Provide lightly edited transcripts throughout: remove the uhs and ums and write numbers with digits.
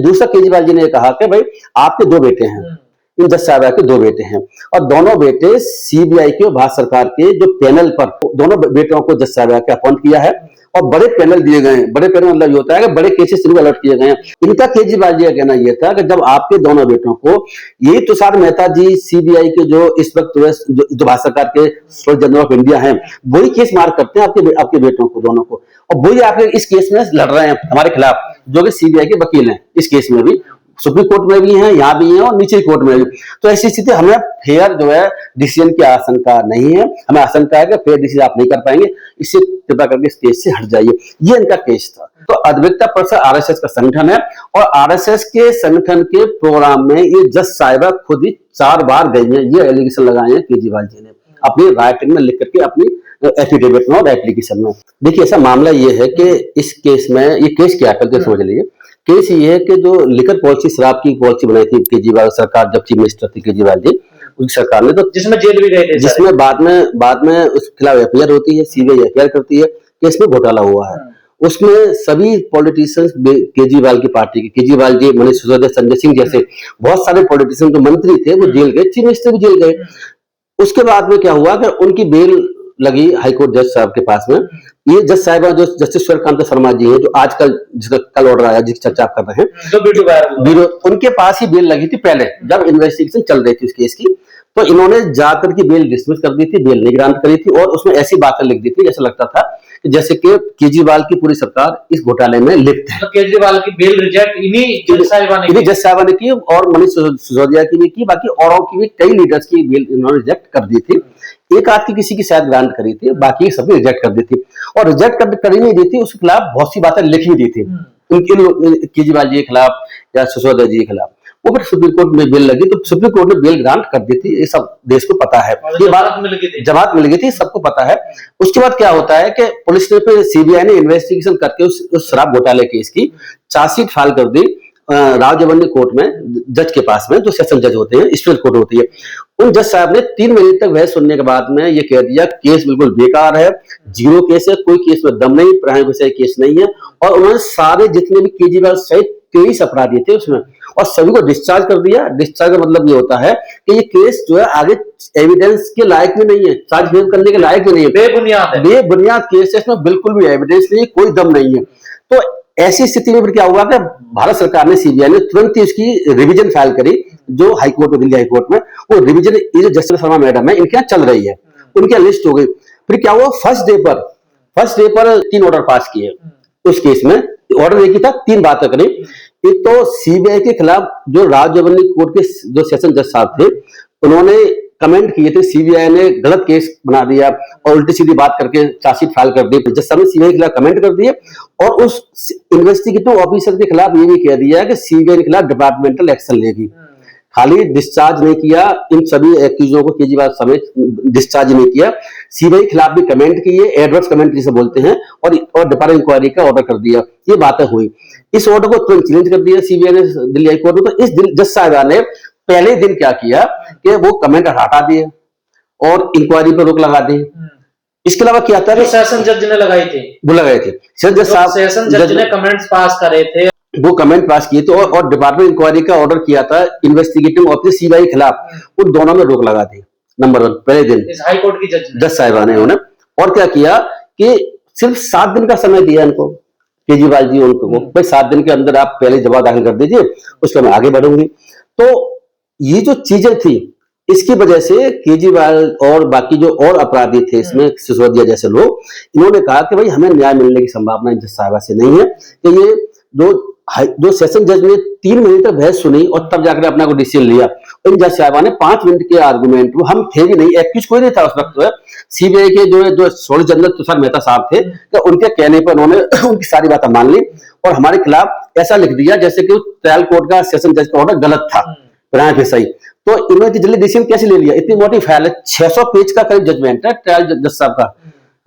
दूसरा केजरीवाल जी ने कहा कि भाई आपके दो बेटे हैं, इन जज साहिबा के दो बेटे हैं और दोनों बेटे सीबीआई के और भारत सरकार के जो पैनल पर दोनों बेटों को जज साहिबा के अपॉइंट किया है और बड़े पैनल दिए गए हैं। बड़े पैनल मतलब ये होता है कि बड़े केसेस इनको अलर्ट किए गए हैं। इनका केजरीवाल जी का कहना यह था कि जब आपके दोनों बेटों को यही तुषार मेहता जी सीबीआई के जो इस वक्त जो भारत सरकार के सोलिसिटर जनरल ऑफ इंडिया हैं वही केस मार करते हैं आपके बेटों को दोनों को, और वही आपके इस केस में लड़ रहे हैं हमारे खिलाफ, जो कि सीबीआई के वकील हैं। इस केस में भी सुप्रीम कोर्ट में भी हैं, यहाँ भी हैं और नीचे कोर्ट में भी। तो ऐसी स्थिति हमें फेयर जो है डिसीजन की आशंका नहीं है। हमें आशंका है कि फेयर डिसीजन आप नहीं कर पाएंगे, इससे कृपा करके इस केस से हट जाइए। ये इनका केस था। तो अधिवक्ता परिषद आरएसएस का संगठन है और आरएसएस के संगठन के प्रोग्राम में ये जज साहिबा खुद ही 4 बार गई है। ये एलिगेशन लगाए हैं केजरीवाल जी ने अपनी राइटिंग में लिख करके, अपनी एफिडेविट में और एप्लीकेशन में। देखिए ऐसा मामला ये है कि इस केस में, ये केस क्या करके समझ लीजिए, केस ये है कि जो लिकर पॉलिसी, शराब की पॉलिसी बनाई थी केजरीवाल सरकार जब चीफ मिनिस्टर थी केजरीवाल जी, उनकी सरकार ने, तो जिसमें जेल भी गए थे, जिसमें बाद में उसके खिलाफ एफआईआर होती है, सीबीआई एफआईआर करती है, केस में घोटाला हुआ है। उसमें सभी पॉलिटिशियंस केजरीवाल की पार्टी के, केजरीवाल जी, मनीष सिसोदिया, संजय सिंह जैसे बहुत सारे पॉलिटिशियन जो मंत्री थे वो जेल गए, चीफ मिनिस्टर भी जेल गए। उसके बाद में क्या हुआ कि उनकी बेल लगी हाईकोर्ट जज साहब के पास में। ये जज साहिबा जो जस्टिस सूर्यकांत शर्मा जी हैं, जो आजकल जिसका कल ऑर्डर आया जिसकी चर्चा आप कर रहे हैं, ब्यूरो, उनके पास ही बेल लगी थी पहले जब इन्वेस्टिगेशन चल रही थी उस केस की। तो इन्होंने जाकर की बेल डिसमिस कर दी थी, बेल नहीं ग्रांट करी थी और उसमें ऐसी बातें लिख दी थी जैसे लगता था कि जैसे कि केजरीवाल की पूरी सरकार इस घोटाले में लिप्त है। तो केजरीवाल की बेल रिजेक्ट इन्हीं जज साहिबा ने की और मनीष सिसोदिया की भी की, बाकी औरों की भी कई लीडर्स की बेल इन्होंने रिजेक्ट कर दी थी। एक आध की किसी की शायद ग्रांट करी थी, बाकी सभी रिजेक्ट कर दी थी। और रिजेक्ट कर ही नहीं दी थी, उसके खिलाफ बहुत सी बातें लिख भी दी थी केजरीवाल जी के खिलाफ या सिसोदिया जी के खिलाफ। वो फिर सुप्रीम कोर्ट में बेल लगी तो सुप्रीम कोर्ट ने बेल ग्रांट कर दी थी। ये सब देश को पता है, ये बात जमात मिल गई थी, सबको पता है। उसके बाद क्या होता है कि पुलिस ने, फिर सीबीआई ने इन्वेस्टिगेशन करके उस शराब घोटाले केस की चार्जशीट फाइल कर दी रावजबंदी कोर्ट में, जज के पास में, जो सेशन जज होते हैं, स्पेशल कोर्ट होती है। उन जज साहब ने 3 महीने तक बहस सुनने के बाद में ये कह दिया केस बिल्कुल बेकार है, जीरो केस है, कोई केस में दम नहीं, प्राइम विषय केस नहीं है। और उन्होंने सारे जितने भी केजरीवाल सहित 23 अपराधी थे उसमें, और सभी को डिस्चार्ज कर दिया। डिस्चार्ज का मतलब ये होता है कि ये केस जो है आगे एविडेंस के लायक भी नहीं है, चार्ज फ्रेम करने के लायक भी नहीं है, बेबुनियाद केस है, इसमें बिल्कुल भी एविडेंस नहीं है, कोई दम नहीं है। तो ऐसी स्थिति में फिर क्या हुआ कि भारत सरकार ने, सीबीआई ने तुरंत ही उसकी रिवीजन फाइल करी, जो हाईकोर्ट में, दिल्ली हाईकोर्ट में। वो रिवीजन ये जो जस्टिस शर्मा मैडम है इनके यहाँ चल रही है, उनकी लिस्ट हो गई। फिर क्या हुआ, फर्स्ट डे पर 3 ऑर्डर पास किए उस केस में। ऑर्डर एक ही था, 3 बातें करी। एक तो सीबीआई के खिलाफ जो रावजबंदी कोर्ट के जो सेशन जज साहब थे उन्होंने कमेंट किए थे, सीबीआई ने गलत केस बना दिया और उल्टी सीधी बात करके चार्जशीट फाइल कर दी। जज साहब ने सीबीआई के खिलाफ कमेंट कर दिए और उस इन्वेस्टिगेटिव ऑफिसर के खिलाफ ये भी कह दिया कि सीबीआई के खिलाफ डिपार्टमेंटल एक्शन लेगी। खाली डिस्चार्ज नहीं किया, इन सभी एक्यूजों को केजरीवाल समेत डिस्चार्ज नहीं किया, सीबीआई के खिलाफ भी कमेंट किए, एडवर्स कमेंट जिसे बोलते हैं, और डिपार्टमेंट इंक्वायरी का ऑर्डर कर दिया। ये बातें हुई। इस ऑर्डर को तुरंत चेंज कर दिया सीबीआई ने दिल्ली हाईकोर्ट में। तो इस जज साहिबा ने पहले दिन क्या किया कि वो कमेंट हटा दिए और इंक्वायरी पर रोक लगा दी। इसके अलावा क्या था, सेशन जज ने लगाई थी, वो लगाए थे सेशन जज ने कमेंट्स पास करे थे, वो कमेंट पास किए थे और डिपार्टमेंट इंक्वायरी का ऑर्डर किया था इन्वेस्टिगेटिव ऑफिसर सीबीआई के खिलाफ। उन दोनों में रोक लगा दी। नंबर 1 पहले दिन हाईकोर्ट की जज साहिबा ने उन्हें। और क्या किया कि सिर्फ 7 दिन का समय दिया इनको, केजरीवाल जी उनको, भाई 7 दिन के अंदर आप पहले जवाब दाखिल कर दीजिए, उसके मैं आगे बढ़ूंगी। तो ये जो चीजें थी, इसकी वजह से केजरीवाल और बाकी जो और अपराधी थे इसमें, सिसोदिया जैसे लोग, इन्होंने कहा कि भाई हमें न्याय मिलने की संभावना जज साहिबा से नहीं है। कि ये जो सेशन जज ने 3 महीने तक बहस सुनी और तब जाकर अपना को डिसीजन लिया। इन जज साहिबा ने 5 मिनट के आर्गुमेंट, वो हम थे भी नहीं, एक्यूज कोई नहीं था उस वक्त, सीबीआई के जो सोलिसिटर जनरल तुषार मेहता साहब थे, तो उनके कहने पर उन्होंने उनकी सारी बातें मान ली और हमारे खिलाफ ऐसा लिख दिया जैसे कि ट्रायल कोर्ट का सेशन जज का ऑर्डर गलत था, प्राइम विषय। तो इन्होंने जल्दी डिसीजन कैसे ले लिया? इतनी मोटी फाइल है, 600 पेज का करीब जजमेंट है ट्रायल जज साहब का,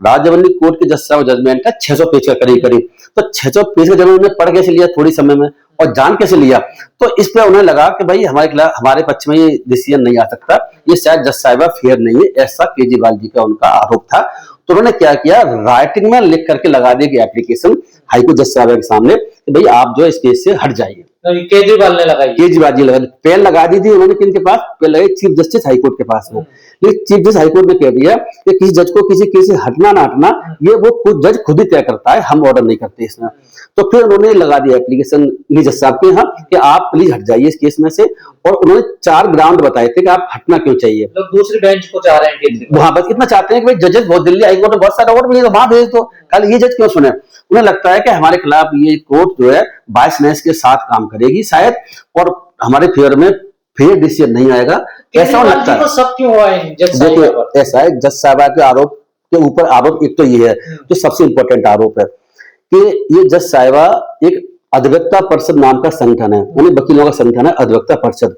राजबंदी कोर्ट के जज साहब जजमेंट है 600 पेज का करीब। तो 600 पेज का जजमेंट उन्होंने पढ़ कैसे लिया थोड़ी समय में, और जान कैसे लिया? तो इस पर उन्हें लगा कि भाई हमारे पक्ष में ये डिसीजन नहीं आ सकता, ये शायद जज साहिबा फेयर नहीं है, ऐसा केजरीवाल जी का उनका आरोप था। तो उन्होंने क्या किया, राइटिंग में लिख करके लगा दी एप्लीकेशन हाईकोर्ट जज साहिबा के सामने कि भाई आप जो इस केस से हट जाइए। केजरीवाल ने लगाई, केजरीवाल जी लगा पेन लगा दी थी उन्होंने, किनके पास पेन लगाई? चीफ जस्टिस हाईकोर्ट के पास में। लेकिन चीफ जस्टिस हाईकोर्ट ने कह दिया कि किसी जज को किसी केस से हटना ना हटना ये वो जज खुद ही तय करता है, हम ऑर्डर नहीं करते इसमें। तो फिर उन्होंने लगा दिया एप्लीकेशन जज साहब के यहाँ कि आप प्लीज हट जाइए इस केस में से, और उन्होंने 4 ग्राउंड बताए थे कि आप हटना क्यों चाहिए। लोग दूसरी बेंच को चाह रहे हैं केजरीवाल, वहां बस इतना चाहते हैं कि भाई जजेस बहुत, दिल्ली हाईकोर्ट में बहुत सारा और भी है तो वहां भेज दो, कल ये जज क्यों सुने। उन्हें लगता है कि हमारे खिलाफ ये कोर्ट जो है बायसनेस के साथ काम करेगी शायद, और हमारे फेवर में फेयर डिसीजन नहीं आएगा, ऐसा लगता है। सब क्यों हुआ है जज साहिबा पर? ऐसा है, जज साहिबा के आरोप के ऊपर आरोप एक तो ये है जो सबसे इंपॉर्टेंट आरोप है कि ये जज साहिबा एक अधिवक्ता परिषद नाम का संगठन है, यानी वकीलों का संगठन है अधिवक्ता परिषद।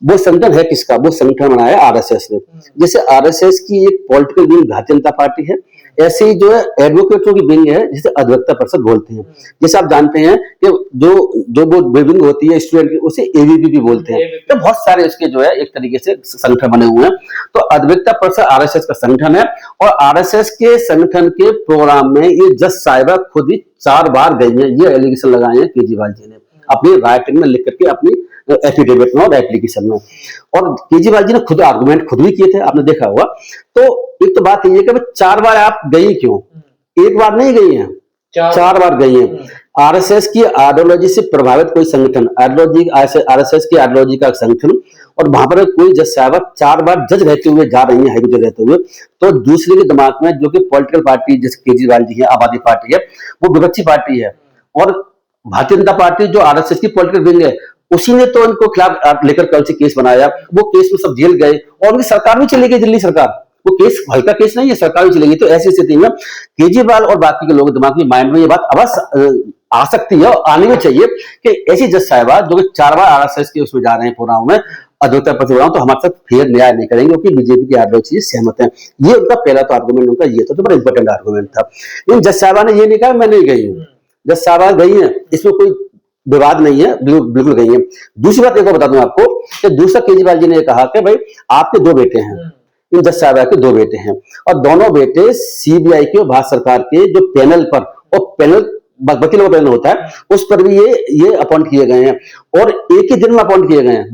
वो संगठन है किसका? वो संगठन बनाया आरएसएस ने। जैसे आरएसएस की एक political wing Bharatiya Janata party है, ऐसे ही जो है एडवोकेटों की विंग है जिसे अधिवक्ता परिषद बोलते हैं। जैसे आप जानते हैं कि जो वो विंग होती है स्टूडेंट की, उसे एबीवी भी बोलते हैं। तो बहुत सारे इसके जो है एक तरीके से संगठन बने हुए हैं। तो अधिवक्ता परिषद आरएसएस का संगठन है, और आरएसएस के संगठन के प्रोग्राम में ये जज साहिबा खुद ही 4 बार गई है, ये एलिगेशन लगाए हैं केजरीवाल जी ने अपनी राइटिंग में लिख करके, अपनी एफिडेविट में और एप्लीकेशन में। और केजरीवाल जी ने खुद आर्गुमेंट खुद भी किए थे, आपने देखा होगा। तो एक तो बात ये है कि 4 बार आप गई क्यों? एक बार नहीं गई हैं, 4 बार गई हैं। आरएसएस की आइडियोलॉजी से प्रभावित कोई संगठन, आरएसएस की आइडियोलॉजी का संगठन, और वहां पर कोई जज साहिबा 4 बार जज रहते हुए जा रही है, हाईकोर्ट जज रहते हुए, तो दूसरे के दिमाग में जो कि पॉलिटिकल पार्टी जैसे केजरीवाल जी है, आम आदमी पार्टी है, वो विपक्षी पार्टी है, और भारतीय जनता पार्टी जो आरएसएस की पॉलिटिकल विंग है, उसी ने तो इनको खिलाफ लेकर कल से केस बनाया। वो केस में सब जेल गए, और उनकी सरकार भी चली गई, दिल्ली सरकार। वो केस हल्का केस नहीं है, सरकार भी चली गई। तो ऐसी स्थिति में केजरीवाल और बाकी के लोगों के दिमाग में माइंड में ये बात अवश्य आ सकती है, और आनी भी चाहिए कि ऐसी जज साहिबा जो 4 बार आरएसएस के उसमें जा रहे हैं प्रोग्राम में, अधिवक्ता परिषद, तो हमारे साथ फेयर न्याय नहीं करेंगे क्योंकि बीजेपी की आइडियोलॉजी से सहमत है। ये उनका पहला तो आर्गुमेंट उनका ये तो बड़ा इंपॉर्टेंट आर्गुमेंट था। इन जज साहिबा ने ये नहीं कहा मैं नहीं गई हूँ, जज साहिबा गई है, इसमें कोई विवाद नहीं है, बिल्कुल गई है। दूसरी बात एक और बता दूं आपको कि दूसरा केजरीवाल जी ने कहा कि भाई आपके 2 बेटे हैं, इन जज साहिबा के 2 बेटे हैं, और दोनों बेटे सीबीआई के भारत सरकार के जो पैनल पर, और पैनल वकीलों का पैनल होता है, उस पर भी ये अपॉइंट किए गए हैं, और एक ही दिन में अपॉइंट किए गए हैं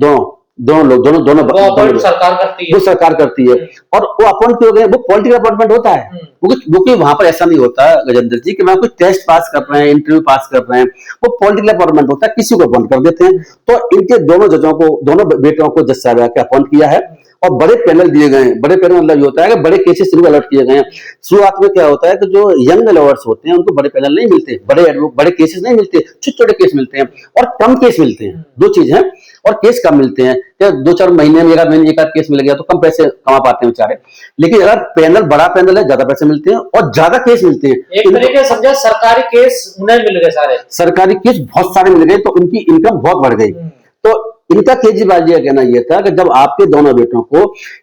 दोनों लोग, दोनों सरकार करती है। और वो अपॉइंट किए गए, वो पॉलिटिकल अपॉइंटमेंट होता है, क्योंकि वहां पर ऐसा नहीं होता गजेंद्र जी कि मैं कोई टेस्ट पास कर रहे हैं, इंटरव्यू पास कर रहे हैं, वो पॉलिटिकल अपॉइंटमेंट होता है, किसी को अपॉइंट कर देते हैं। तो इनके दोनों जजों को, दोनों बेटों को जज साहिबा के अपॉइंट किया है, और बड़े पैनल दिए गए हैं। बड़े पैनल मतलब ये होता है कि बड़े केसेस इनको अलर्ट किए गए हैं। शुरुआत में क्या होता है कि जो यंग लॉयर्स होते हैं उनको बड़े पैनल नहीं मिलते, बड़े केसेस नहीं मिलते, छोटे-छोटे केस मिलते हैं, और कम केस मिलते हैं। 2 चीज है, और केस कम मिलते हैं, 2-4 महीने में एक आध केस मिल गया तो कम पैसे कमा पाते हैं बेचारे। लेकिन अगर पैनल बड़ा पैनल है, ज्यादा पैसे मिलते हैं और ज्यादा केस मिलते हैं। एक तरीके से समझा सरकारी केस उन्हें मिल गए, सारे सरकारी केस बहुत सारे मिल गए, तो उनकी इनकम बहुत बढ़ गई। तो इनका केजरीवाल जी का कहना यह था कि जब आपके दोनों बेटों को,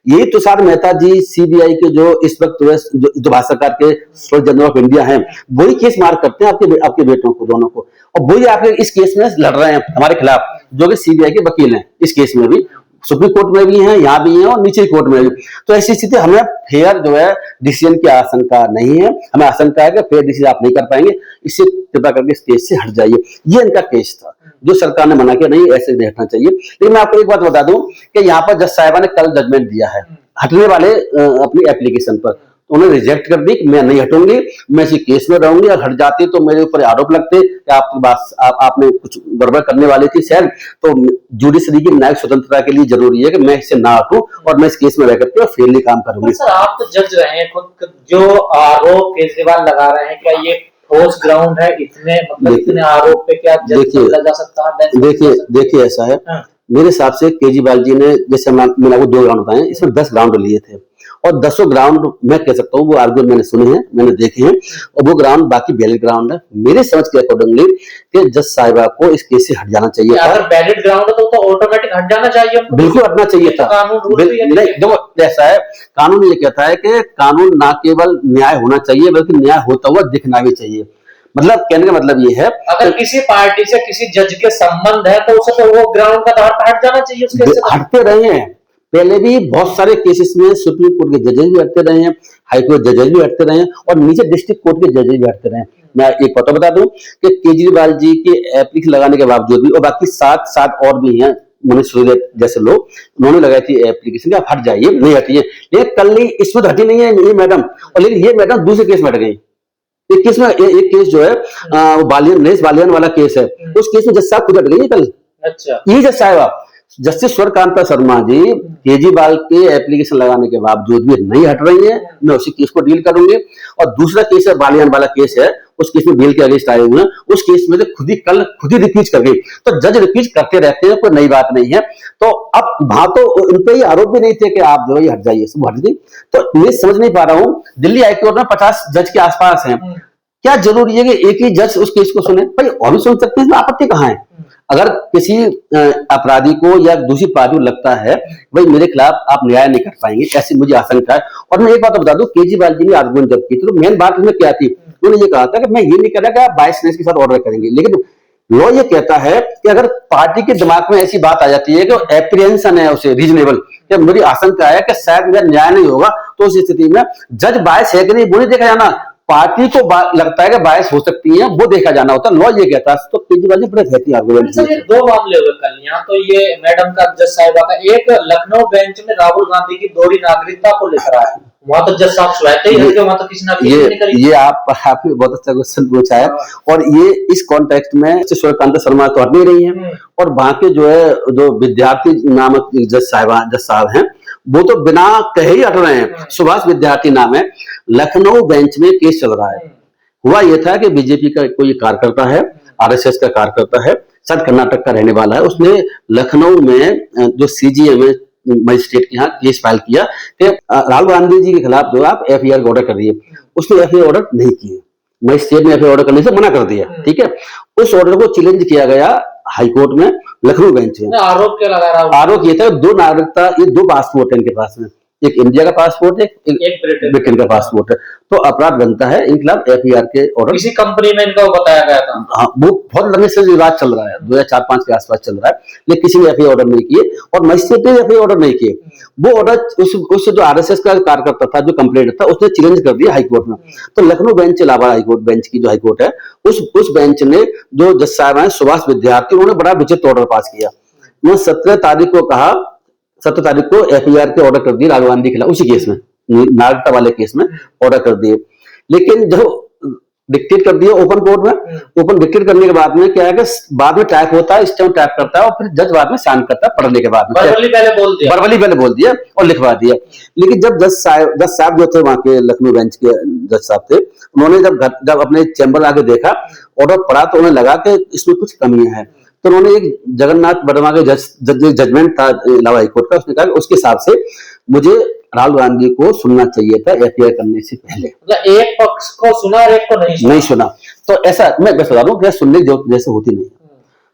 यही तुषार मेहता जी सीबीआई के जो इस वक्त जो भारत सरकार के सोलिसिटर जनरल ऑफ इंडिया हैं, वही केस मार करते हैं आपके बेटों को, दोनों को, और वही आपके इस केस में लड़ रहे हैं हमारे खिलाफ, जो कि सीबीआई के वकील हैं। इस केस में भी सुप्रीम कोर्ट में भी हैं, यहाँ भी हैं, और नीचे कोर्ट में भी। तो ऐसी स्थिति हमें फेयर जो है डिसीजन की आशंका नहीं है, हमें आशंका है कि फेयर डिसीजन आप नहीं कर पाएंगे, इससे कृपा करके इस केस से हट जाइए। ये इनका केस था जो सरकार ने मना किया, नहीं ऐसे नहीं हटना चाहिए। लेकिन मैं आपको एक बात बता दूं कि यहाँ पर जज साहिबा ने कल जजमेंट दिया है हटने वाले अपनी एप्लीकेशन पर, तो उन्होंने रिजेक्ट कर दी कि मैं नहीं हटूंगी, मैं इसी केस में रहूंगी, और हट जाती तो मेरे ऊपर आरोप लगते कि आपकी बात आपने कुछ गड़बड़ करने वाली थी शायद। तो जुडिशरी की न्यायिक स्वतंत्रता के लिए जरूरी है कि मैं इससे ना हटूं, और मैं इस केस में रह करके फेयरली काम करूंगी। सर आप तो जज रहे हैं खुद, जो आरोप केजरीवाल लगा रहे हैं, क्या ये ठोस ग्राउंड है? इतने आरोप पे क्या जज लगा सकता है? देखिए ऐसा है, मेरे हिसाब से केजरीवाल जी ने, जैसे मैंने आपको 2 ग्राउंड बताए, इसमें 10 ग्राउंड लिए थे, और 10 ग्राउंड मैं कह सकता हूँ वो आर्गुमेंट मैंने सुने हैं, मैंने देखे हैं, और वो ग्राउंड बाकी वैलिड ग्राउंड है मेरे समझ के अकॉर्डिंगली कि जज साहिबा को इस केस से हट जाना चाहिए। अगर वैलिड ग्राउंड है तो ऑटोमेटिक हट जाना चाहिए, बिल्कुल हटना चाहिए था। नहीं, देखो ऐसा है, कानून ये कहता है कि कानून ना केवल न्याय होना चाहिए बल्कि न्याय होता हुआ दिखना भी चाहिए। मतलब कहने का मतलब ये है, अगर किसी पार्टी से किसी जज के संबंध है तो उसे तो वो ग्राउंड का हट जाना चाहिए। उसके हटते रहे हैं, पहले भी बहुत सारे केसेस में सुप्रीम कोर्ट के जजेस भी हटते रहे हैं, हाईकोर्ट जजेस भी हटते रहे और नीचे डिस्ट्रिक्ट कोर्ट के जजेस भी हटते रहे। मैं एक बात बता दूं कि केजरीवाल जी के एप्लीकेशन लगाने के बावजूद भी, और बाकी 7 और भी हैं मनीष सिसोदिया जैसे लोग, उन्होंने लगाई थी एप्लीकेशन कि आप हट जाइए, नहीं हटी है। लेकिन कल नहीं, इसमें तो हटी नहीं है ये मैडम, और लेकिन ये मैडम दूसरे केस में हट गई। एक केस में, एक केस जो है वो नरेश बालियान वाला केस है, उस केस में जज साहब खुद हट गई कल। अच्छा, ये जज साहब जस्टिस स्वरकांता शर्मा जी केजरीवाल के एप्लीकेशन लगाने के बावजूद भी नहीं हट रही है। मैं उसी केस को डील करूंगी। और दूसरा केस है बालियान वाला केस है, उस केस में बेल के अगेंस्ट आए हुए हैं, उस केस में कल खुद ही रिपीट कर गई। तो जज रिपीट करते रहते हैं, कोई नई बात नहीं है। तो अब वहां तो उन पे ही आरोप भी नहीं थे कि आप जो है हट जाइए, सब हट गई। तो मैं समझ नहीं पा रहा हूँ, दिल्ली हाईकोर्ट में 50 जज के आसपास हैं, क्या जरूरी है कि एक ही जज उस केस को सुने? भाई और भी सुन सकते हैं, आपत्ति कहाँ है? अगर किसी अपराधी को या दूसरी पार्टी को लगता है भाई मेरे खिलाफ आप न्याय नहीं कर पाएंगे, ऐसी मुझे आशंका है। और मैं एक बात बता दूं, केजरीवाल जी ने आर्गुमेंट जब की तो मेन बात उसमें क्या थी, उन्होंने ये कहा था कि मैं ये नहीं कह रहा कि आप बायसनेस के साथ ऑर्डर करेंगे, लेकिन लॉ ये कहता है कि अगर पार्टी के दिमाग में ऐसी बात आ जाती है कि एप्रीहेंशन है उसे रीजनेबल, कि मेरी आशंका है कि शायद मेरा न्याय नहीं होगा, तो उस स्थिति में जज बायस है कि नहीं वो नहीं देखा जाना, पार्टी को लगता है कि बायस हो सकती है वो देखा जाना होता है। लॉ ये कहता है। तो केजरीवाल जी बड़े कहती आर्गुमेंट। ये 2 मामले हुए कल। यहाँ तो ये मैडम का जज साहिबा का, एक लखनऊ बेंच में राहुल गांधी की दोहरी नागरिकता को लेकर आया, वहां तो जज साहब स्वयं ही हट गए, वहां तो किसी ने नहीं करी। ये आपने बहुत अच्छा क्वेश्चन पूछा है। और ये इस कॉन्टेक्स्ट में सूर्यकांत शर्मा तो हट नहीं रही है, और वहां के जो है जो विद्यार्थी नामक जज साहब हैं वो तो बिना कहे ही हट रहे हैं। सुभाष विद्यार्थी नाम है, लखनऊ बेंच में केस चल रहा है। हुआ यह था कि बीजेपी का कोई कार्यकर्ता है, आरएसएस का कार्यकर्ता है, शायद कर्नाटक का रहने वाला है, उसने लखनऊ में जो सीजीएम मजिस्ट्रेट के यहाँ केस फाइल किया कि राहुल गांधी जी के खिलाफ जो आप एफआईआर ऑर्डर कर दिए। उसने एफआईआर ऑर्डर नहीं किए, मजिस्ट्रेट ने एफआईआर ऑर्डर करने से मना कर दिया। ठीक है, उस ऑर्डर को चैलेंज किया गया हाईकोर्ट में, लखनऊ बेंच में। आरोप क्या लगा रहा हूं? आरोप ये था 2 नागरिकता, ये 2 पासपोर्ट है इनके पास में, एक इंडिया का पासपोर्ट है, एक ब्रिटेन का पासपोर्ट है। तो अपराध बनता है इनके खिलाफ एफआईआर के ऑर्डर। किसी कंपनी में इनका वो बताया गया था। हाँ, वो बहुत लंबे से विवाद चल रहा है, 2004-5 के आसपास चल रहा है, लेकिन किसी ने एफआईआर ऑर्डर नहीं किए और मजिस्ट्रेट ने एफआईआर ऑर्डर नहीं किए। वो ऑर्डर उस जो आरएसएस का कार्यकर्ता था, जो कंप्लेंट था, उसने चैलेंज कर दिया हाईकोर्ट में। तो लखनऊ बेंच के अलावा हाईकोर्ट बेंच की जो हाईकोर्ट है, उस बेंच ने जो जज साहब हैं सुभाष विद्यार्थी, उन्होंने बड़ा विचित्र ऑर्डर पास किया। उन्होंने 17 तारीख को कहा, 17 तारीख को एफआईआर के ऑर्डर कर दिए राहुल गांधी के खिलाफ, उसी केस में, नागरिकता वाले केस में ऑर्डर कर दिए। लेकिन जो डिक्टेट कर दिया ओपन कोर्ट में, ओपन डिक्टेट करने के बाद में क्या है कि बाद में टाइप होता है, स्टैम्प टाइप करता है और फिर जज बाद में साइन करता है पढ़ने के बाद में। वर्बली पहले बोल दिया और लिखवा दिया। लेकिन जब जज साहब जो थे वहां के लखनऊ बेंच के जज साहब थे, उन्होंने जब अपने चैम्बर आके देखा, ऑर्डर पढ़ा, तो उन्हें लगा कि इसमें कुछ कमियां हैं। तो उन्होंने एक जगन्नाथ वर्मा के जजमेंट था इलाहाबाद हाईकोर्ट का, उसने कहा कि उसके हिसाब से मुझे राहुल गांधी को सुनना चाहिए था एफआईआर करने से पहले। मतलब एक पक्ष को सुना और एक को नहीं सुना। तो ऐसा मैं बता रहा हूँ, सुनने जैसे होती नहीं।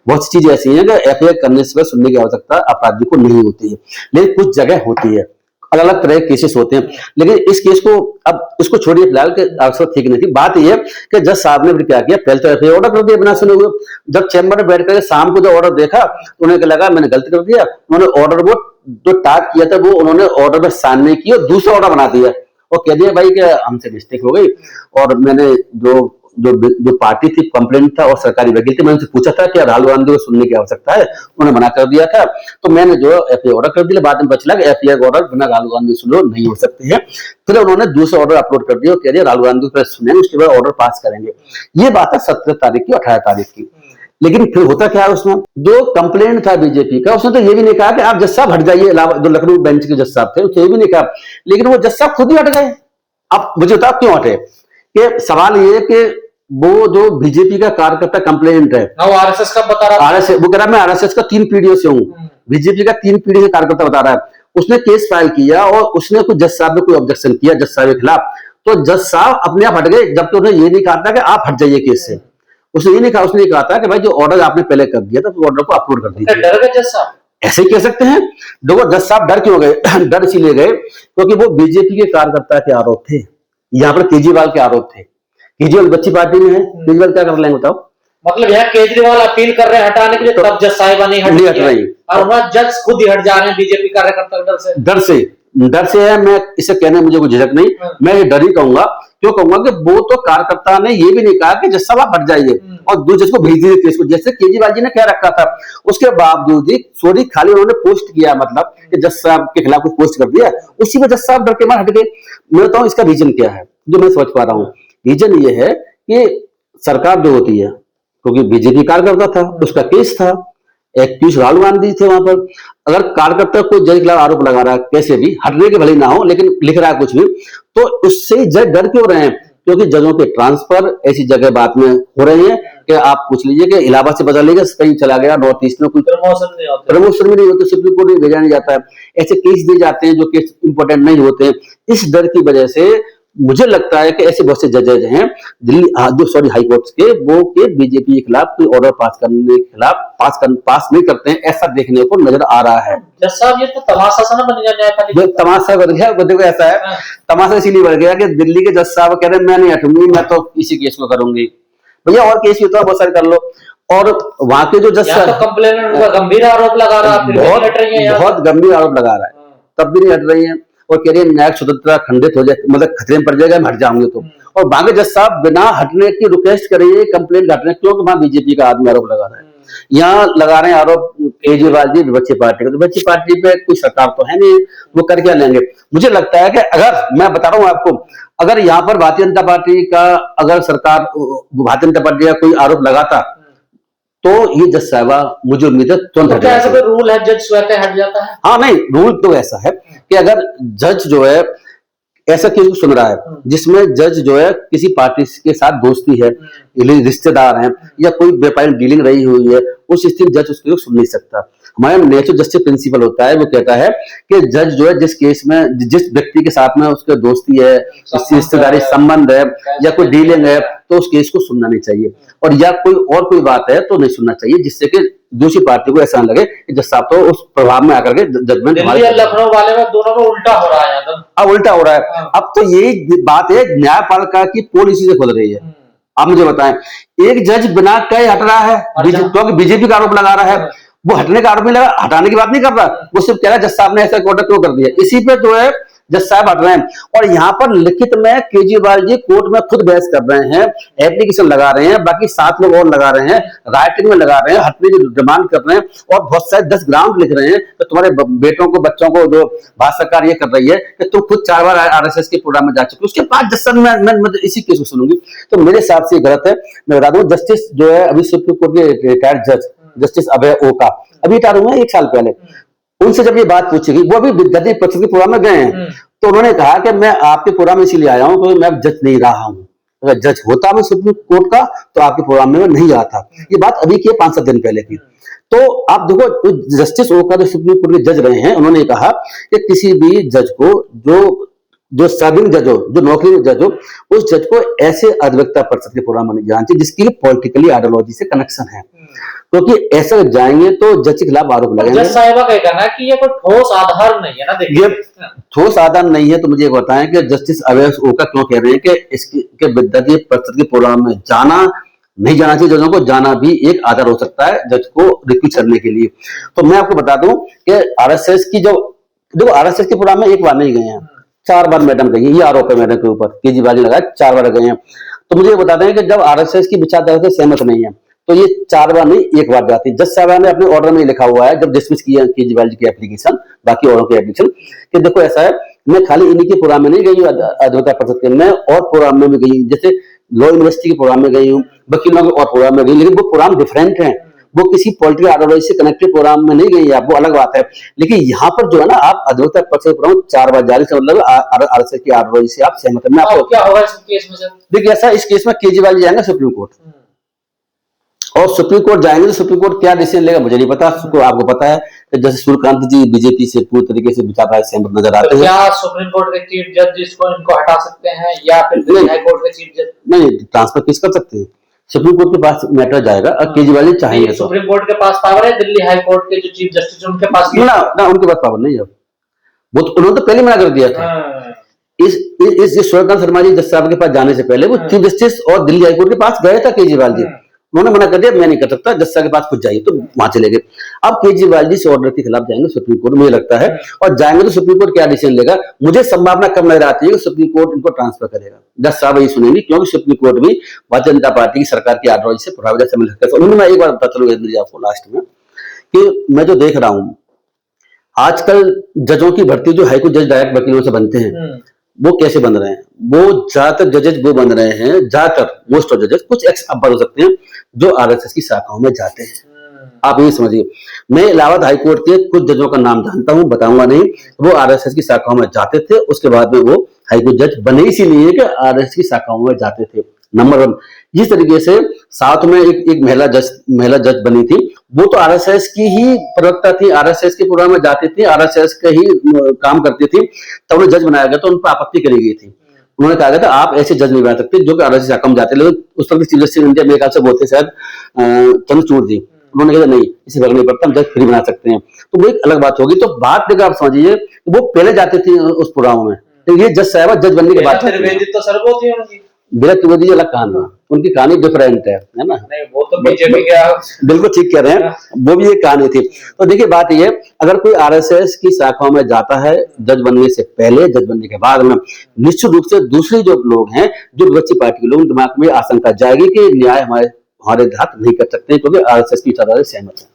बहुत सी चीजें ऐसी हैं कि एफआईआर करने से सुनने की आवश्यकता अपराधी को नहीं होती है, लेकिन कुछ जगह होती है, अलग अलग तरह के केसेस होते हैं। लेकिन इस केस को अब इसको छोड़िए फिलहाल के अवसर ठीक नहीं थी। बात यह है कि जज साहब ने क्या किया, पहले तो एफआईआर ऑर्डर कर दिया बिना सुने हुए। जब चैम्बर में बैठ कर शाम को जो ऑर्डर देखा, तो उन्हें लगा मैंने गलती कर दिया। उन्होंने ऑर्डर वो जो टाइप किया था वो उन्होंने ऑर्डर में साइन नहीं किया, दूसरा ऑर्डर बना दिया और कह दिया भाई कि हमसे मिस्टेक हो गई। और मैंने जो पार्टी थी, कंप्लेंट था और सरकारी वकील थे, मैंने उनसे पूछा था कि राहुल गांधी को सुनने की आवश्यकता है, उन्होंने मना कर दिया था। तो मैंने जो एफआईआर ऑर्डर कर दिया। बाद में पता चला कि एफआईआर ऑर्डर बिना राहुल गांधी सुने नहीं हो सकते हैं। फिर उन्होंने दूसरा ऑर्डर अपलोड कर दिया और कह दिया राहुल गांधी को सुने, उसके बाद ऑर्डर पास करेंगे। ये बात है 17 तारीख की, 18 तारीख की। लेकिन फिर होता क्या है, उसमें जो कंप्लेंट था बीजेपी का, उसने तो ये भी नहीं कहा कि आप जज साहब हट जाइए, जो लखनऊ बेंच के जज साहब थे, उसने ये भी नहीं कहा। लेकिन वो जज साहब खुद ही हट गए। अब मुझे बताओ क्यों हटे? कि सवाल ये कि वो जो बीजेपी का कार्यकर्ता कंप्लेंट है, आरएसएस का बता रहा है, वो कह रहा मैं आरएसएस का 3 पीढ़ियों से हूँ, बीजेपी का 3 पीढ़ी से कार्यकर्ता बता रहा है। उसने केस फाइल किया और उसने कुछ जज साहब ने कोई ऑब्जेक्शन किया जज साहब के खिलाफ, तो जज साहब अपने आप हट गए। जबकि उन्होंने ये नहीं कहा था कि आप हट जाइए केस से, उसने ये नहीं कहा, उसने कहा था कि भाई जो ऑर्डर आपने पहले कर दिया था, तो ऑर्डर को अपलोड कर दीजिए। डर गए जज साहब, ऐसे ही कह सकते हैं। देखो जज साहब डर क्यों गए? डर इसीलिए गए क्योंकि वो बीजेपी के कार्यकर्ता के आरोप थे, यहाँ पर केजरीवाल के आरोप थे। केजरीवाल बच्ची पार्टी में है, केजरीवाल क्या कर लेंगे बताओ? मतलब यहाँ केजरीवाल अपील कर रहे हैं हटाने के लिए, तब जज साहिबा नहीं हट रही, और वहाँ जज खुद ही हट जा रहे हैं बीजेपी कार्यकर्ता डर से। डर से है, मैं इसे कहने में मुझे कोई झिझक नहीं, मैं ये डर ही कहूंगा। क्यों कहूंगा कि वो तो कार्यकर्ता ने ये भी नहीं कहा कि जज साहब आप हट जाइए और दूसरे को भेज दीजिए केस को, जैसे केजरीवाल जी ने कह रखा था। उसके बावजूद ही सॉरी खाली उन्होंने पोस्ट किया, मतलब कि जज साहब के खिलाफ कुछ पोस्ट कर दिया, उसी में जज साहब डर के मार हट गए। मैं बताऊं इसका रीजन क्या है, जो मैं समझ पा रहा हूँ। रीजन ये है कि सरकार जो होती है, क्योंकि बीजेपी कार्यकर्ता था, उसका केस था, एक्टिविस्ट राहुल गांधी थे वहां पर। अगर कार्यकर्ता को जज के खिलाफ आरोप लगा रहा है, कैसे भी हटने के भले ना हो, लेकिन लिख रहा है कुछ भी, तो उससे जज डर क्यों रहे हैं? क्योंकि जजों के ट्रांसफर ऐसी जगह बात में हो रहे हैं कि आप पूछ लीजिए कि इलाहाबाद से बदल लीजिए, कहीं चला गया नॉर्थ ईस्ट में, कोई प्रमोशन भी नहीं होते, सुप्रीम कोर्ट में भेजा नहीं जाता है, ऐसे केस दिए जाते हैं जो केस इंपॉर्टेंट नहीं होते हैं। इस डर की वजह से मुझे लगता है कि ऐसे बहुत से जजेज हैं दिल्ली हाई कोर्ट के, वो के बीजेपी के खिलाफ कोई ऑर्डर पास करने के खिलाफ पास नहीं करते हैं, ऐसा देखने को नजर आ रहा है। जज साहब ये तो तमाशा सा ना बन गया न्यायपालिका, तमाशा बन गया। देखो ऐसा है, तमाशा इसीलिए बढ़ गया कि दिल्ली के जज साहब कह रहे हैं मैं नहीं हटूंगी, मैं तो इसी केस को करूंगी। भैया और केस भी तो बहुत सारे कर लो। और वहां के जो जज तो कंप्लेनेंट गंभीर आरोप लगा रहा है, बहुत गंभीर आरोप लगा रहा है, तब भी नहीं हट रही है और कह रही है न्यायिक स्वतंत्रता खंडित हो जाए, मतलब खतरे में पड़ जाएगा, मैं हट जाऊंगी तो। और बाकी जज साहब बिना हटने की रिक्वेस्ट कर रही है, कंप्लेंट हटने, क्योंकि वहां बीजेपी का आदमी आरोप लगा रहा है। यहाँ लगा रहे हैं आरोप केजरीवाल जी विपक्षी पार्टी का, तो विपक्षी पार्टी पे कोई सरकार तो है नहीं, वो कर क्या लेंगे? मुझे लगता है कि अगर मैं बता रहा हूँ आपको, अगर यहाँ पर भारतीय जनता पार्टी का, अगर सरकार भारतीय जनता पार्टी का कोई आरोप लगाता तो ये जज साहबा मुझे उम्मीद है तुरंत हट जाएगा। ऐसा रूल है जज स्वतः हट जाता है? हाँ नहीं, रूल तो ऐसा है कि अगर जज जो है ऐसा केस सुन रहा है जिसमें जज जो है किसी पार्टी के साथ दोस्ती है, रिश्तेदार हैं या कोई व्यापारिक डीलिंग रही हुई है, उस स्थिति में जज उसको सुन नहीं सकता। हमारे नेचुरल जस्टिस प्रिंसिपल होता है, वो कहता है कि जज जो है जिस केस में जिस व्यक्ति के साथ में उसके दोस्ती है, रिश्तेदारी संबंध है या कोई डीलिंग है, तो उस केस को सुनना नहीं चाहिए। और या कोई बात है तो नहीं सुनना चाहिए, जिससे कि दूसरी पार्टी को ऐसा लगे कि जज साहब तो उस प्रभाव में आकर के जजमेंट लखनऊ वाले में दोनों में उल्टा हो रहा है। अब उल्टा हो रहा है। अब तो यही बात है, न्यायपालिका की पोल इसी से खुल रही है। आप मुझे बताएं, एक जज बिना कहे हट रहा है क्योंकि बीजेपी का आरोप लगा रहा है, वो हटने का आरोप नहीं लगा, हटाने की बात नहीं कर रहा, वो सिर्फ कह रहा है जज साहब ने ऐसा ऑर्डर क्यों कर दिया, इसी पे जो है जज साहब हट रहे हैं। और यहाँ पर लिखित में केजरीवाल जी कोर्ट में खुद बहस कर रहे हैं, एप्लीकेशन लगा रहे हैं, बाकी 7 लोग और लगा रहे हैं, राइटिंग में लगा रहे हैं, हटने की डिमांड कर रहे हैं और बहुत सारे 10 ग्राउंड लिख रहे हैं तो तुम्हारे बेटों को बच्चों को जो भारत सरकार ये कर रही है कि तुम खुद 4 बार RSS के प्रोग्राम में जा चुके, उसके बाद जज साहब मैं इसी केस को सुनूंगी, तो मेरे हिसाब से गलत है। मैं बता दूं, जस्टिस जो है अभी सुप्रीम कोर्ट के रिटायर्ड जज जस्टिस अभय ओका अभी रिटायर हुए 1 साल पहले, उनसे जब ये बात पूछी गई, वो अभी जज परिषद के प्रोग्राम में गए हैं, तो उन्होंने कहा कि मैं आपके प्रोग्राम में इसीलिए आया हूं क्योंकि मैं जज नहीं रहा हूं, अगर जज होता मैं सुप्रीम कोर्ट का तो आपके प्रोग्राम में नहीं आता। ये बात अभी की 5-7 दिन पहले की। तो आप देखो, जस्टिस ओका जो सुप्रीम कोर्ट के जज रहे हैं, उन्होंने कहा कि किसी भी जज को जो सर्विंग जज हो, जो नौकरी में जज हो, उस जज को ऐसे अधिवक्ता परिषद के प्रोग्राम में नहीं जाना चाहिए जिसकी पॉलिटिकली आइडियोलॉजी से कनेक्शन है, क्योंकि ऐसा जाएंगे तो जज के खिलाफ आरोप लगेंगे। जज साहिबा का कहना है कि ये कोई ठोस आधार नहीं है ना, देखिए ठोस आधार नहीं है। तो मुझे बताएं कि जस्टिस अभय ओका क्यों कह रहे हैं कि इसके विद्यार्थी परिषद के प्रोग्राम में जाना नहीं जाना चाहिए, जजों को जाना भी एक आधार हो सकता है जज को रिक्वेस्ट करने के लिए। तो मैं आपको बता दूं कि RSS की जो देखो, RSS के प्रोग्राम में एक बार नहीं गए हैं, 4 बार मैडम गई, ये आरोप है मैडम के ऊपर, केजरीवाल लगाया 4 बार गए हैं। तो मुझे बता दें कि जब RSS की विचारधारा से सहमत नहीं है तो ये 4 बार नहीं 1 बार जाती है। जज साहब ने अपने ऑर्डर में लिखा हुआ है जब डिसमिस किया केजरीवाल जी की एप्लीकेशन, बाकी औरों की एप्लीकेशन, कि देखो ऐसा है, मैं खाली इन्हीं के प्रोग्राम में नहीं गई हूँ अधिवक्ता परिषद के, मैं और प्रोग्राम में भी गई हूँ, जैसे लॉ यूनिवर्सिटी के प्रोग्राम में गई हूँ, वकीलों के और प्रोग्राम में गई, लेकिन वो प्रोग्राम डिफरेंट है, वो किसी पॉलिटिकल आइडियोलॉजी से कनेक्टेड प्रोग्राम में नहीं गई है, वो अलग बात है। लेकिन यहाँ पर जो है ना, आप अधिवक्ता परिषद प्रोग्राम 4 बार जारी से मतलब RSS की आइडियोलॉजी से आप सहमत हैं। मैं आपको क्या होगा इस केस में सर? देखिए ऐसा, इस केस में केजरीवाल जाएंगे सुप्रीम कोर्ट, और सुप्रीम कोर्ट जाएंगे तो सुप्रीम कोर्ट क्या डिसीजन लेगा मुझे नहीं पता। आपको पता है कि जैसे सूर्यकांत जी बीजेपी से पूरी तरीके से विचारधारा सहमत नजर आते हैं। क्या सुप्रीम कोर्ट के चीफ जज इनको हटा सकते हैं या फिर दिल्ली हाई कोर्ट के चीफ जज? नहीं, ट्रांसफर केस कर सकते हैं, सुप्रीम कोर्ट के पास मैटर जाएगा और केजरीवाल जी चाहेंगे तो। सुप्रीम कोर्ट के पास पावर है, दिल्ली हाई कोर्ट के जो चीफ जस्टिस उनके पास ना उनके पास पावर नहीं है, वो तो उन्होंने तो पहले मना कर दिया था। इस सूर्यकांत शर्मा जी जज साहब के पास जाने से पहले वो चीफ जस्टिस और दिल्ली हाई कोर्ट के पास गए था केजरीवाल जी, उन्होंने मना कर दिया, मैं नहीं कर सकता, जज साहब के पास खुद जाइए, तो वहां चले गए। अब केजरीवाल जी इस ऑर्डर के खिलाफ जाएंगे सुप्रीम कोर्ट, मुझे लगता है, और जाएंगे तो सुप्रीम कोर्ट क्या डिसीजन लेगा, मुझे संभावना कम नजर आती है कि सुप्रीम कोर्ट इनको ट्रांसफर करेगा। जज साहब यही सुनेंगे, क्योंकि सुप्रीम कोर्ट भी भारतीय जनता पार्टी की सरकार की आइडियोलॉजी से प्रभावित है। मिल सकता है। उन्होंने, मैं एक बार बता चलूंगा आपको लास्ट में, कि मैं जो देख रहा हूं आजकल जजों की भर्ती, जो हाईकोर्ट जज डायरेक्ट वकीलों से बनते हैं, वो कैसे बन रहे हैं, वो ज्यादातर जजेस वो बन रहे हैं, ज्यादातर मोस्ट ऑफ जजेस, कुछ एक्स अब हो सकते हैं, जो आरएसएस की शाखाओं में जाते हैं। आप ये समझिए, मैं इलाहाबाद हाईकोर्ट के कुछ जजों का नाम जानता हूं, बताऊंगा नहीं, वो आरएसएस की शाखाओं में जाते थे, उसके बाद में वो हाईकोर्ट जज बने इसीलिए कि आरएसएस की शाखाओं में जाते थे। नंबर 1, जिस तरीके से साथ में एक महिला जज बनी थी, वो तो आरएसएस की ही प्रवक्ता थी, आरएसएस के प्रोग्राम में जाती थी, आरएसएस के ही काम करती थी, तब उन्हें जज बनाया गया तो उन पर आपत्ति करी गई थी। उन्होंने कहा गया था आप ऐसे जज नहीं बना सकते जो कि आरएसएस शाखा में जाते, लेकिन उस वक्त चीफ जस्टिस इंडिया मेरे ख्याल से बोलते शायद चंद्रचूड़ जी, उन्होंने कहा नहीं, इसे फर्क नहीं पड़ता, हम जज फ्री बना सकते हैं। तो वो एक अलग बात होगी। तो बात देखो, आप समझिए, वो पहले जाते थे उस प्रोग्राम में, तो ये जज साहब जज बनने के बाद तो सर्वोच्च है उनकी, विराट त्रिवेदी अलग कहानी, उनकी कहानी डिफरेंट है ना। नहीं, वो तो बीजेपी के, बिल्कुल ठीक कह रहे हैं, वो भी एक कहानी थी। तो देखिए बात ये, अगर कोई आरएसएस की शाखाओं में जाता है जज बनने से पहले, जज बनने के बाद में, निश्चित रूप से दूसरे जो लोग हैं, जो विपक्षी पार्टी के लोग, दिमाग में आशंका जाएगी कि न्याय हमारे हाथ नहीं कर सकते, क्योंकि आरएसएस की इच्छा से सहमत है।